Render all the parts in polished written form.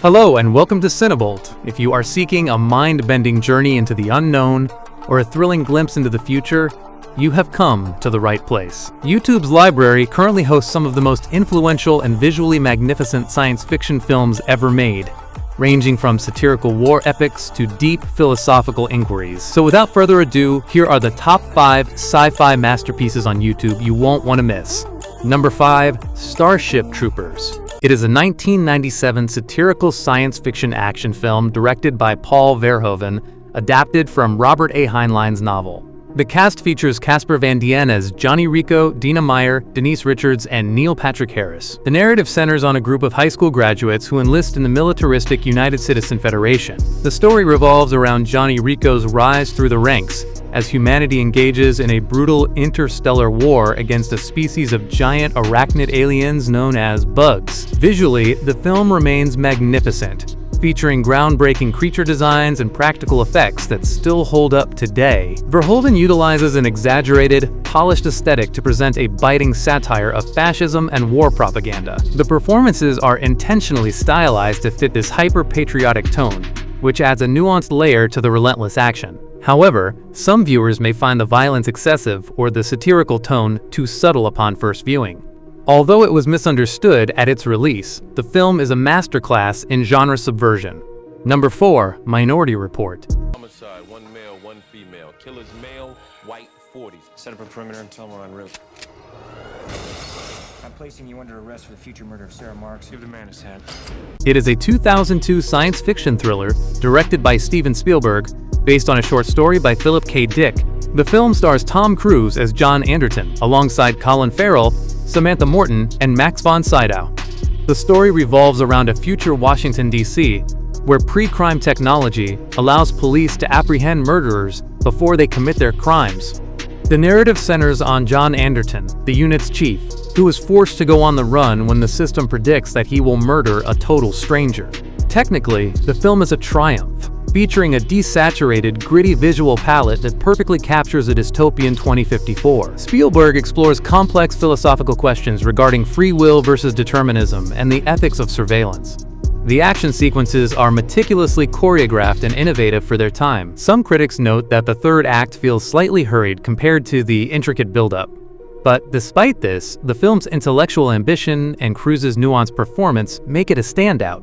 Hello and welcome to CineBolt. If you are seeking a mind-bending journey into the unknown or a thrilling glimpse into the future, you have come to the right place. YouTube's library currently hosts some of the most influential and visually magnificent science fiction films ever made, ranging from satirical war epics to deep philosophical inquiries. So without further ado, here are the top 5 sci-fi masterpieces on YouTube you won't want to miss. Number 5. Starship Troopers. It is a 1997 satirical science fiction action film directed by Paul Verhoeven, adapted from Robert A. Heinlein's novel. The cast features Casper Van Dien as Johnny Rico, Dina Meyer, Denise Richards, and Neil Patrick Harris. The narrative centers on a group of high school graduates who enlist in the militaristic United Citizen Federation. The story revolves around Johnny Rico's rise through the ranks as humanity engages in a brutal interstellar war against a species of giant arachnid aliens known as bugs. Visually, the film remains magnificent, featuring groundbreaking creature designs and practical effects that still hold up today. Verhoeven utilizes an exaggerated, polished aesthetic to present a biting satire of fascism and war propaganda. The performances are intentionally stylized to fit this hyper-patriotic tone, which adds a nuanced layer to the relentless action. However, some viewers may find the violence excessive or the satirical tone too subtle upon first viewing. Although it was misunderstood at its release, the film is a masterclass in genre subversion. Number 4. Minority Report. Homicide, one male, one female. Killer's male, white, 40s. Set up a perimeter and tell them we're en route. I'm placing you under arrest for the future murder of Sarah Marks. Give the man his hat. It is a 2002 science fiction thriller directed by Steven Spielberg, based on a short story by Philip K. Dick. The film stars Tom Cruise as John Anderton, alongside Colin Farrell, Samantha Morton, and Max von Sydow. The story revolves around a future Washington, D.C., where pre-crime technology allows police to apprehend murderers before they commit their crimes. The narrative centers on John Anderton, the unit's chief, who is forced to go on the run when the system predicts that he will murder a total stranger. Technically, the film is a triumph, featuring a desaturated, gritty visual palette that perfectly captures a dystopian 2054. Spielberg explores complex philosophical questions regarding free will versus determinism and the ethics of surveillance. The action sequences are meticulously choreographed and innovative for their time. Some critics note that the third act feels slightly hurried compared to the intricate build-up. But despite this, the film's intellectual ambition and Cruise's nuanced performance make it a standout.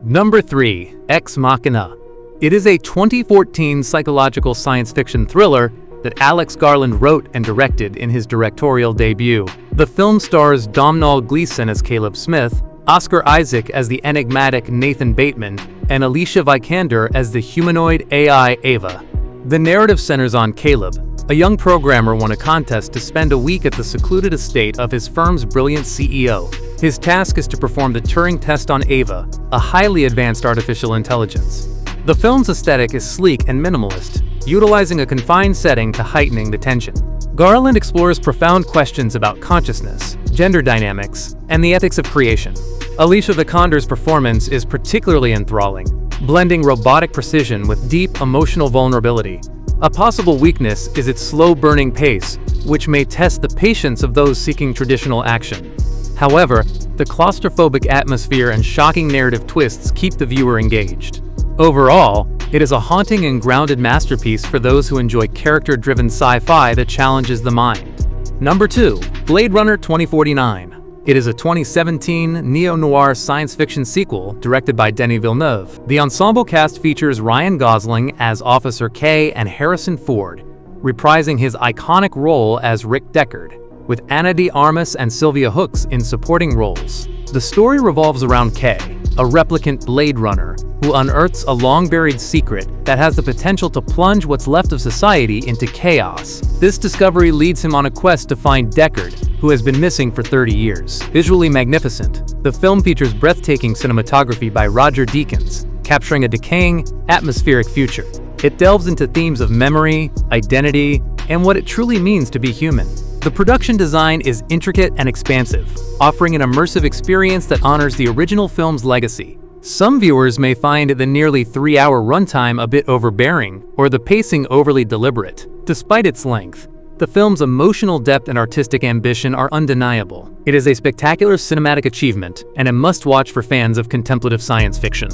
Number 3. Ex Machina. It is a 2014 psychological science fiction thriller that Alex Garland wrote and directed in his directorial debut. The film stars Domhnall Gleeson as Caleb Smith, Oscar Isaac as the enigmatic Nathan Bateman, and Alicia Vikander as the humanoid AI Ava. The narrative centers on Caleb. A young programmer won a contest to spend a week at the secluded estate of his firm's brilliant CEO. His task is to perform the Turing test on Ava, a highly advanced artificial intelligence. The film's aesthetic is sleek and minimalist, utilizing a confined setting to heightening the tension. Garland explores profound questions about consciousness, gender dynamics, and the ethics of creation. Alicia Vikander's performance is particularly enthralling, blending robotic precision with deep emotional vulnerability. A possible weakness is its slow-burning pace, which may test the patience of those seeking traditional action. However, the claustrophobic atmosphere and shocking narrative twists keep the viewer engaged. Overall, it is a haunting and grounded masterpiece for those who enjoy character-driven sci-fi that challenges the mind. Number 2. Blade Runner 2049. It is a 2017 neo-noir science fiction sequel directed by Denis Villeneuve. The ensemble cast features Ryan Gosling as Officer K and Harrison Ford, reprising his iconic role as Rick Deckard, with Ana de Armas and Sylvia Hooks in supporting roles. The story revolves around K, a replicant Blade Runner, who unearths a long-buried secret that has the potential to plunge what's left of society into chaos. This discovery leads him on a quest to find Deckard, who has been missing for 30 years. Visually magnificent, the film features breathtaking cinematography by Roger Deakins, capturing a decaying, atmospheric future. It delves into themes of memory, identity, and what it truly means to be human. The production design is intricate and expansive, offering an immersive experience that honors the original film's legacy. Some viewers may find the nearly 3-hour runtime a bit overbearing or the pacing overly deliberate. Despite its length, The film's emotional depth and artistic ambition are undeniable. It is a spectacular cinematic achievement and a must-watch for fans of contemplative science fiction.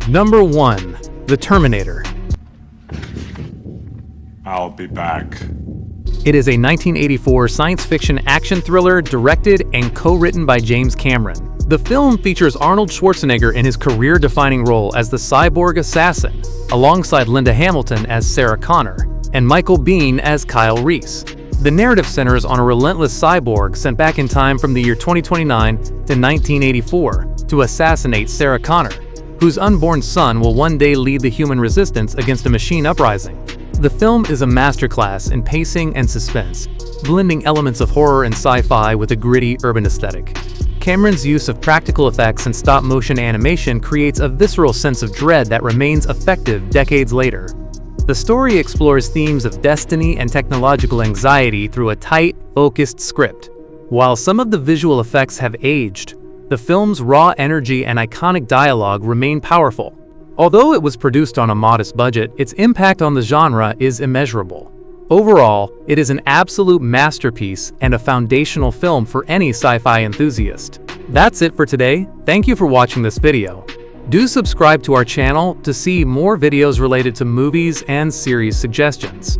Number 1. The Terminator. I'll be back. It is a 1984 science fiction action thriller directed and co-written by James Cameron. The film features Arnold Schwarzenegger in his career-defining role as the cyborg assassin, alongside Linda Hamilton as Sarah Connor, and Michael Biehn as Kyle Reese. The narrative centers on a relentless cyborg sent back in time from the year 2029 to 1984 to assassinate Sarah Connor, whose unborn son will one day lead the human resistance against a machine uprising. The film is a masterclass in pacing and suspense, blending elements of horror and sci-fi with a gritty urban aesthetic. Cameron's use of practical effects and stop-motion animation creates a visceral sense of dread that remains effective decades later. The story explores themes of destiny and technological anxiety through a tight, focused script. While some of the visual effects have aged, the film's raw energy and iconic dialogue remain powerful. Although it was produced on a modest budget, its impact on the genre is immeasurable. Overall, it is an absolute masterpiece and a foundational film for any sci-fi enthusiast. That's it for today. Thank you for watching this video. Do subscribe to our channel to see more videos related to movies and series suggestions.